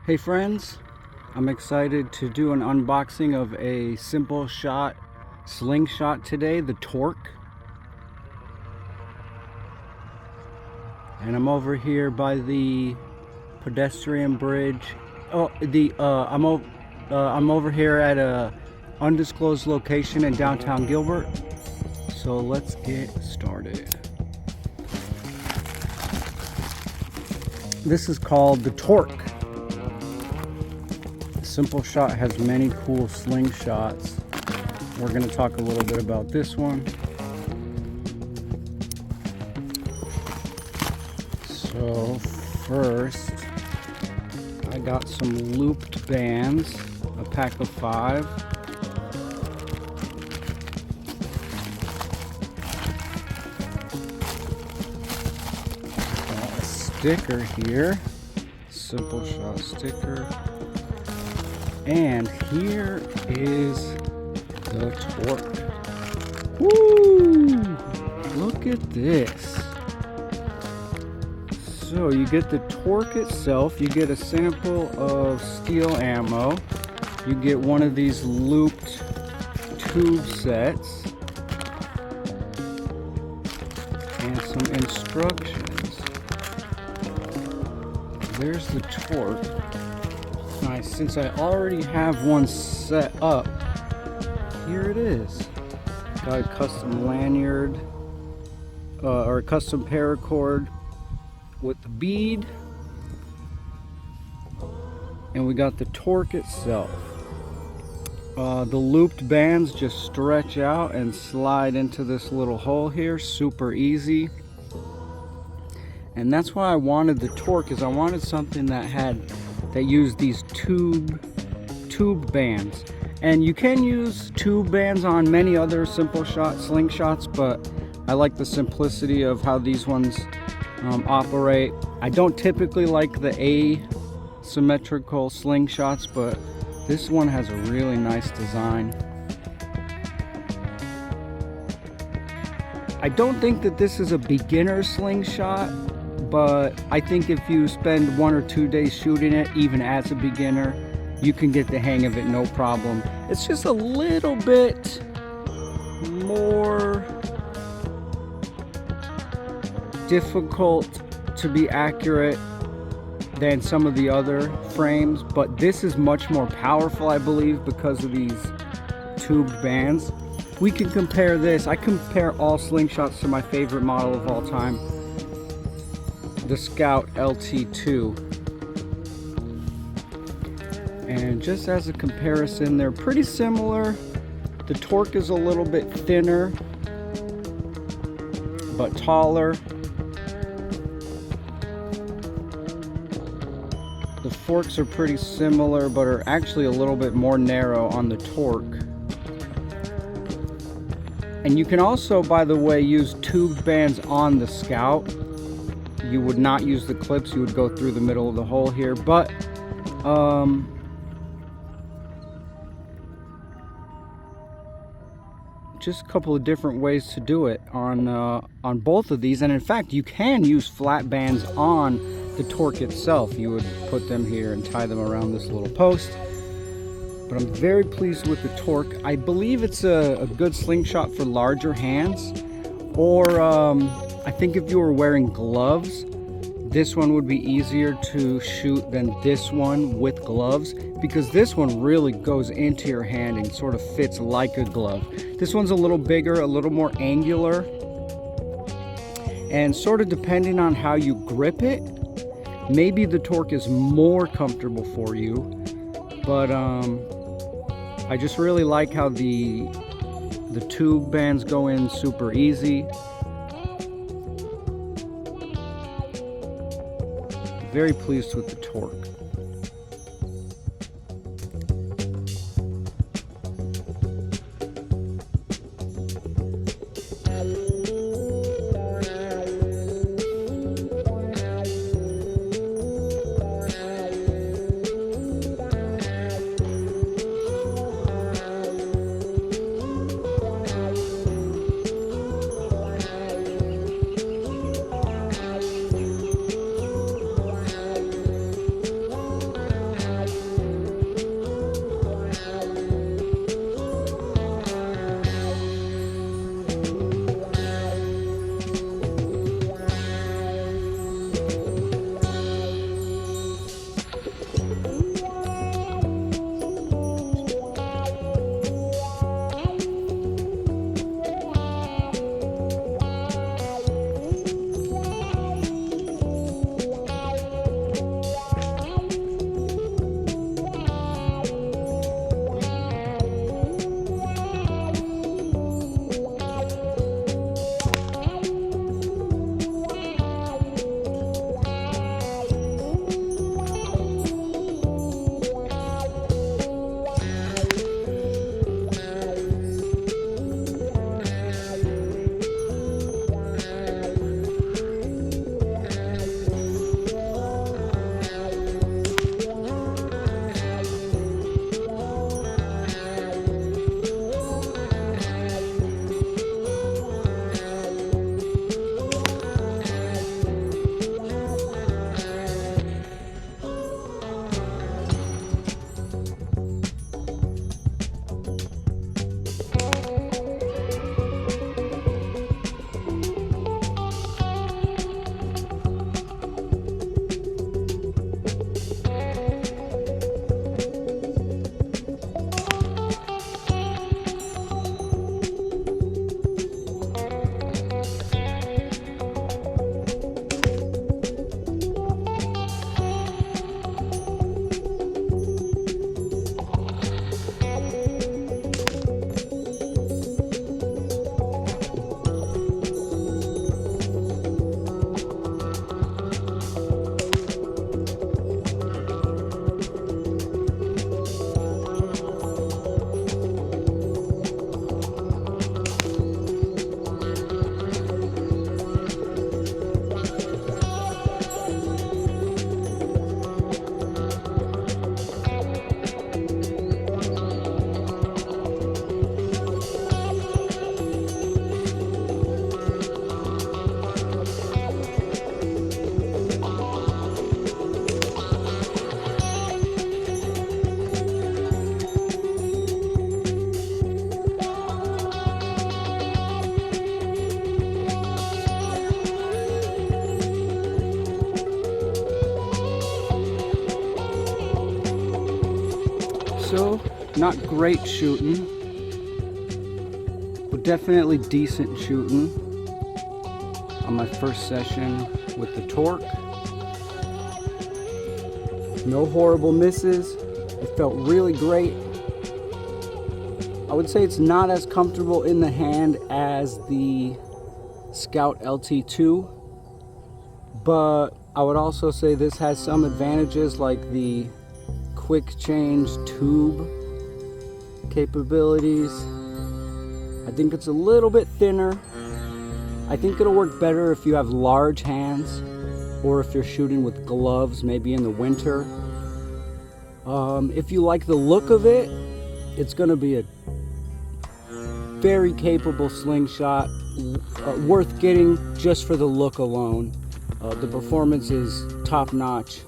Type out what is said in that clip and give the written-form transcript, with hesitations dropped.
Hey friends, I'm excited to do an unboxing of a SimpleShot Slingshot today, the Torque. And I'm over here by the pedestrian bridge. I'm over here at a undisclosed location in downtown Gilbert. So let's get started. This is called the Torque. SimpleShot has many cool slingshots. We're going to talk a little bit about this one. So first, I got some looped bands, a pack of 5. Got a sticker here, SimpleShot sticker. And here is the Torque. Woo! Look at this. So you get the Torque itself, you get a sample of steel ammo, you get one of these looped tube sets, and some instructions. There's the Torque. Nice. Since I already have one set up, here it is. Got a custom lanyard, or a custom paracord with the bead, and we got the Torque itself. The looped bands just stretch out and slide into this little hole here, super easy. And that's why I wanted the Torque, is I wanted something that used these tube bands. And you can use tube bands on many other SimpleShot slingshots, but I like the simplicity of how these ones operate. I don't typically like the asymmetrical slingshots, but this one has a really nice design. I don't think that this is a beginner slingshot, but I think if you spend 1 or 2 days shooting it, even as a beginner, you can get the hang of it no problem. It's just a little bit more difficult to be accurate than some of the other frames, but this is much more powerful, I believe, because of these tubed bands. We can compare this. I compare all slingshots to my favorite model of all time, the Scout LT2. And just as a comparison, they're pretty similar. The Torque is a little bit thinner, but taller. The forks are pretty similar, but are actually a little bit more narrow on the Torque. And you can also, by the way, use tubed bands on the Scout. You would not use the clips, you would go through the middle of the hole here, but just a couple of different ways to do it on both of these. And in fact, you can use flat bands on the Torque itself. You would put them here and tie them around this little post. But I'm very pleased with the Torque. I believe it's a good slingshot for larger hands, or I think if you were wearing gloves, this one would be easier to shoot than this one with gloves, because this one really goes into your hand and sort of fits like a glove. This one's a little bigger, a little more angular, and sort of depending on how you grip it, maybe the Torque is more comfortable for you. But I just really like how the tube bands go in super easy. Very pleased with the Torque. so not great shooting, but definitely decent shooting on my first session with the torque. No horrible misses. It felt really great. I would say it's not as comfortable in the hand as the Scout LT2, but I would also say this has some advantages like the quick change tube capabilities. I think it's a little bit thinner. I think it'll work better if you have large hands or if you're shooting with gloves, maybe in the winter. If you like the look of it, it's going to be a very capable slingshot, worth getting just for the look alone. The performance is top notch.